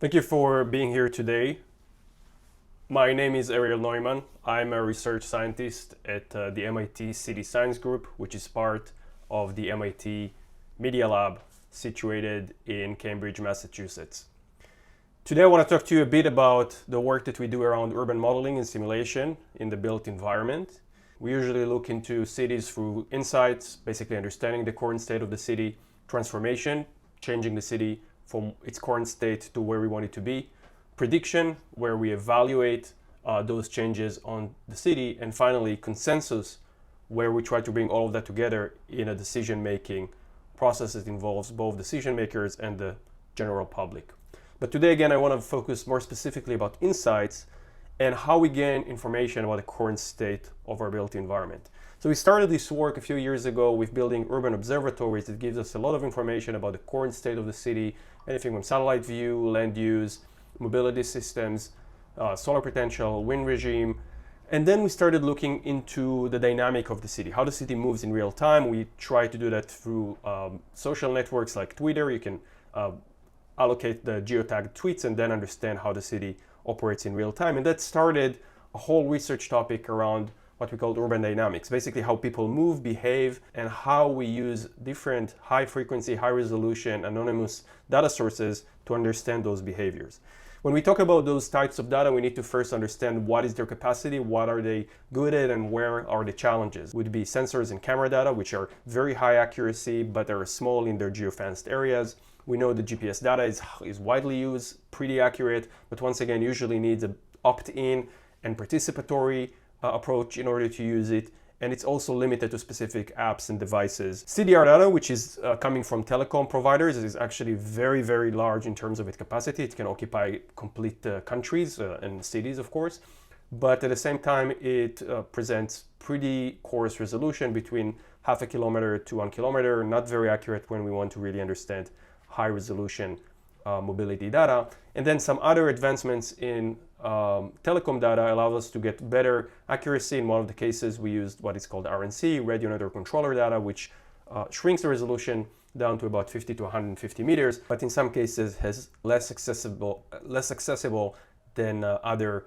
Thank you for being here today. My name is Ariel Noyman. I'm a research scientist at the MIT City Science Group, which is part of the MIT Media Lab situated in Cambridge, Massachusetts. Today I want to talk to you a bit about the work that we do around urban modeling and simulation in the built environment. We usually look into cities through insights, basically understanding the current state of the city, transformation, changing the city from its current state to where we want it to be, prediction, where we evaluate those changes on the city, and finally consensus, where we try to bring all of that together in a decision-making process that involves both decision makers and the general public. But today, again, I want to focus more specifically about insights and how we gain information about the current state of our built environment. So we started this work a few years ago with building urban observatories that gives us a lot of information about the current state of the city, anything from satellite view, land use, mobility systems, solar potential, wind regime. And then we started looking into the dynamic of the city, how the city moves in real time. We try to do that through social networks like Twitter. You can allocate the geotagged tweets and then understand how the city operates in real time. And that started a whole research topic around what we call urban dynamics, basically how people move, behave, and how we use different high frequency, high resolution, anonymous data sources to understand those behaviors. When we talk about those types of data, we need to first understand what is their capacity, what are they good at, and where are the challenges. Would be sensors and camera data, which are very high accuracy, but are small in their geofenced areas. We know the GPS data is widely used, pretty accurate, but once again, usually needs an opt-in and participatory approach in order to use it, and it's also limited to specific apps and devices. CDR data, which is coming from telecom providers, is actually very, very large in terms of its capacity. It can occupy complete countries and cities, of course, but at the same time, it presents pretty coarse resolution between 0.5 kilometer to 1 kilometer, not very accurate when we want to really understand high resolution mobility data. And then some other advancements in telecom data allow us to get better accuracy. In one of the cases, we used what is called RNC, radio network controller data, which shrinks the resolution down to about 50 to 150 meters, but in some cases has less accessible than other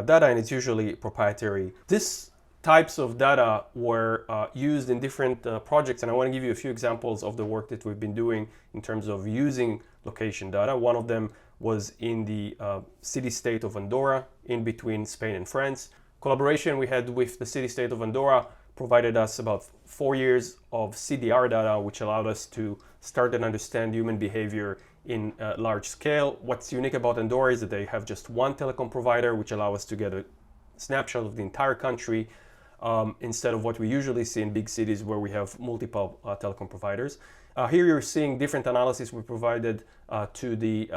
data, and it's usually proprietary. These types of data were used in different projects, and I want to give you a few examples of the work that we've been doing in terms of using location data. One of them was in the city-state of Andorra, in between Spain and France. Collaboration we had with the city-state of Andorra provided us about 4 years of CDR data, which allowed us to start and understand human behavior in large scale. What's unique about Andorra is that they have just one telecom provider, which allows us to get a snapshot of the entire country, instead of what we usually see in big cities where we have multiple telecom providers. Here you're seeing different analysis we provided to the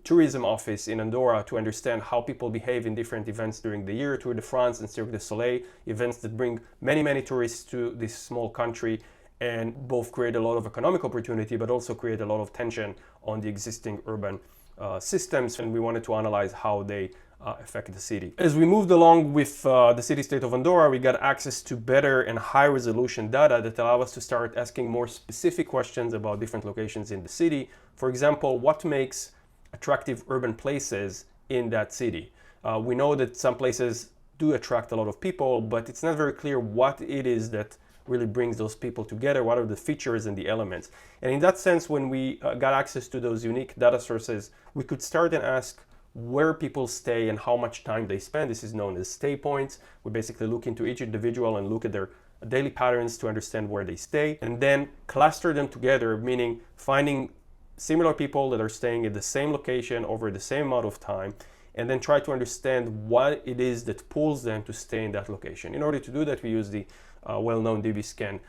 tourism office in Andorra to understand how people behave in different events during the year, Tour de France and Cirque du Soleil, events that bring many, many tourists to this small country and both create a lot of economic opportunity, but also create a lot of tension on the existing urban systems. And we wanted to analyze how they affect the city. As we moved along with the city-state of Andorra, we got access to better and high-resolution data that allow us to start asking more specific questions about different locations in the city. For example, what makes attractive urban places in that city? We know that some places do attract a lot of people, but it's not very clear what it is that really brings those people together, what are the features and the elements. And in that sense, when we got access to those unique data sources, we could start and ask where people stay and how much time they spend. This is known as stay points. We basically look into each individual and look at their daily patterns to understand where they stay, and then cluster them together, meaning finding similar people that are staying at the same location over the same amount of time, and then try to understand what it is that pulls them to stay in that location. In order to do that, we use the well-known DB-scan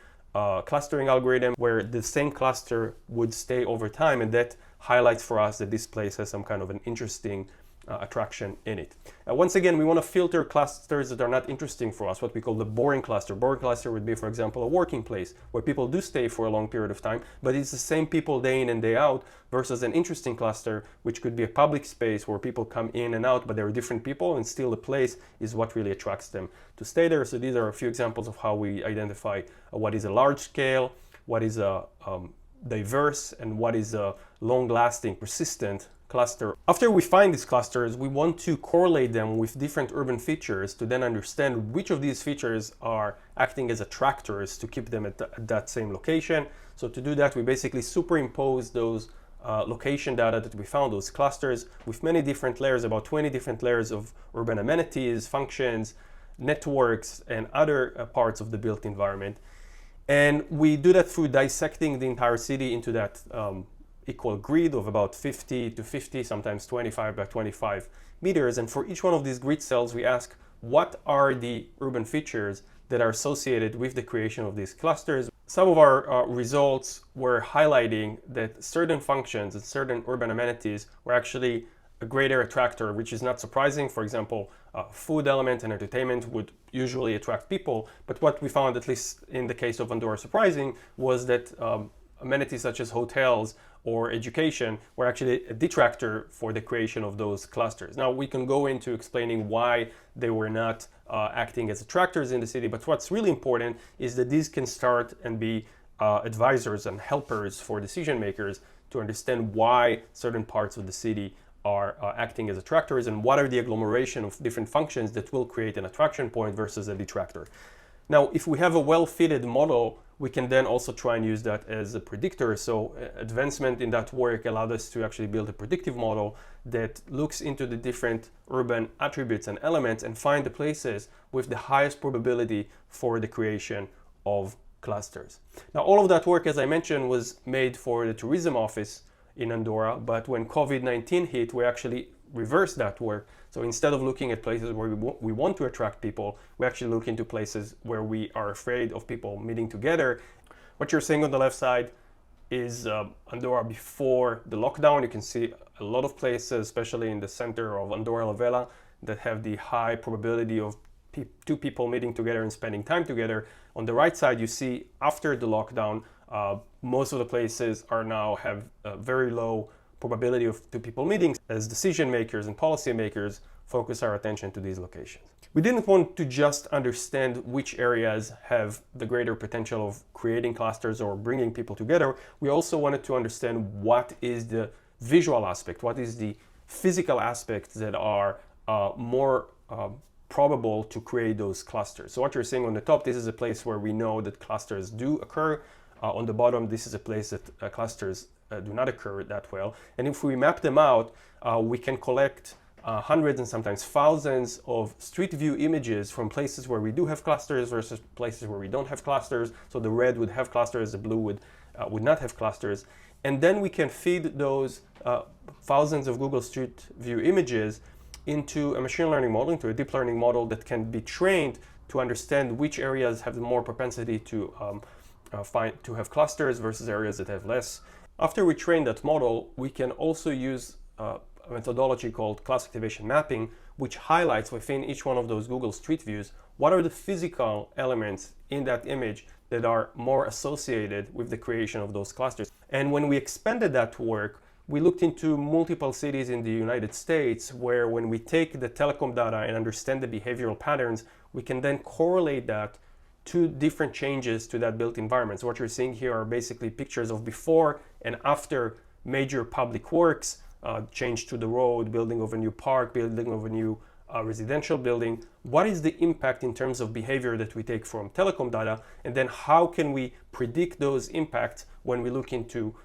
clustering algorithm, where the same cluster would stay over time, and that highlights for us that this place has some kind of an interesting attraction in it. Once again, we want to filter clusters that are not interesting for us, what we call the boring cluster. Boring cluster would be, for example, a working place where people do stay for a long period of time, but it's the same people day in and day out, versus an interesting cluster, which could be a public space where people come in and out, but there are different people, and still the place is what really attracts them to stay there. So these are a few examples of how we identify what is a large scale, what is a diverse, and what is a long-lasting, persistent cluster. After we find these clusters, we want to correlate them with different urban features to then understand which of these features are acting as attractors to keep them at that same location. So to do that, we basically superimpose those location data that we found, those clusters, with many different layers, about 20 different layers of urban amenities, functions, networks, and other parts of the built environment. And we do that through dissecting the entire city into that equal grid of about 50 to 50, sometimes 25 by 25 meters. And for each one of these grid cells, we ask what are the urban features that are associated with the creation of these clusters. Some of our results were highlighting that certain functions and certain urban amenities were actually a greater attractor, which is not surprising. For example, food element and entertainment would usually attract people. But what we found, at least in the case of Andorra, surprising, was that amenities such as hotels or education were actually a detractor for the creation of those clusters. Now, we can go into explaining why they were not acting as attractors in the city, but what's really important is that these can start and be advisors and helpers for decision makers to understand why certain parts of the city are acting as attractors and what are the agglomeration of different functions that will create an attraction point versus a detractor. Now, if we have a well-fitted model, we can then also try and use that as a predictor. So advancement in that work allowed us to actually build a predictive model that looks into the different urban attributes and elements and find the places with the highest probability for the creation of clusters. Now, all of that work, as I mentioned, was made for the tourism office in Andorra, but when COVID-19 hit, we actually reversed that work. So instead of looking at places where we want to attract people, we actually look into places where we are afraid of people meeting together. What you're seeing on the left side is Andorra before the lockdown. You can see a lot of places, especially in the center of Andorra la Vella, that have the high probability of two people meeting together and spending time together. On the right side, you see after the lockdown, most of the places are now have a very low probability of two people meeting as decision makers and policy makers focus our attention to these locations. We didn't want to just understand which areas have the greater potential of creating clusters or bringing people together. We also wanted to understand what is the visual aspect, what is the physical aspects that are more probable to create those clusters. So what you're seeing on the top, this is a place where we know that clusters do occur. On the bottom, this is a place that clusters do not occur that well. And if we map them out, we can collect hundreds and sometimes thousands of street view images from places where we do have clusters versus places where we don't have clusters. So the red would have clusters, the blue would not have clusters. And then we can feed those thousands of Google Street View images into a machine learning model, into a deep learning model that can be trained to understand which areas have the more propensity to have clusters versus areas that have less. After we train that model, we can also use a methodology called class activation mapping, which highlights within each one of those Google Street Views what are the physical elements in that image that are more associated with the creation of those clusters. And when we expanded that work, we looked into multiple cities in the United States where when we take the telecom data and understand the behavioral patterns, we can then correlate that to different changes to that built environment. So what you're seeing here are basically pictures of before and after major public works, change to the road, building of a new park, building of a new residential building. What is the impact in terms of behavior that we take from telecom data? And then how can we predict those impacts when we look into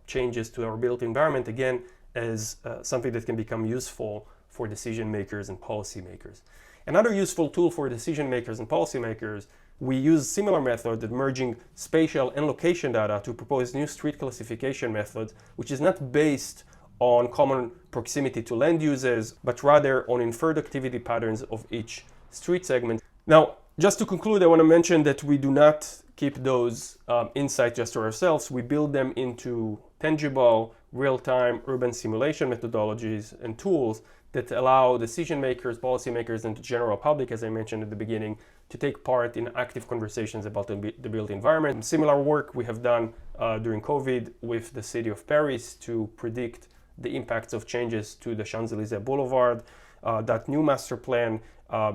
changes to our built environment, again, as something that can become useful for decision makers and policy makers. Another useful tool for decision makers and policy makers, we use similar method of merging spatial and location data to propose new street classification methods, which is not based on common proximity to land uses, but rather on inferred activity patterns of each street segment. Now, just to conclude, I want to mention that we do not keep those insights just to ourselves. We build them into tangible, real-time urban simulation methodologies and tools that allow decision makers, policy makers, and the general public, as I mentioned at the beginning, to take part in active conversations about the built environment. Similar work we have done during COVID with the city of Paris to predict the impacts of changes to the Champs-Élysées Boulevard. That new master plan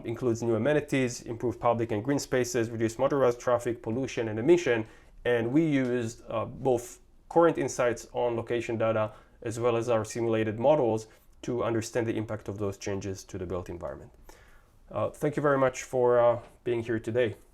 includes new amenities, improved public and green spaces, reduced motorized traffic, pollution, and emission. And we used both current insights on location data as well as our simulated models to understand the impact of those changes to the built environment. Thank you very much for being here today.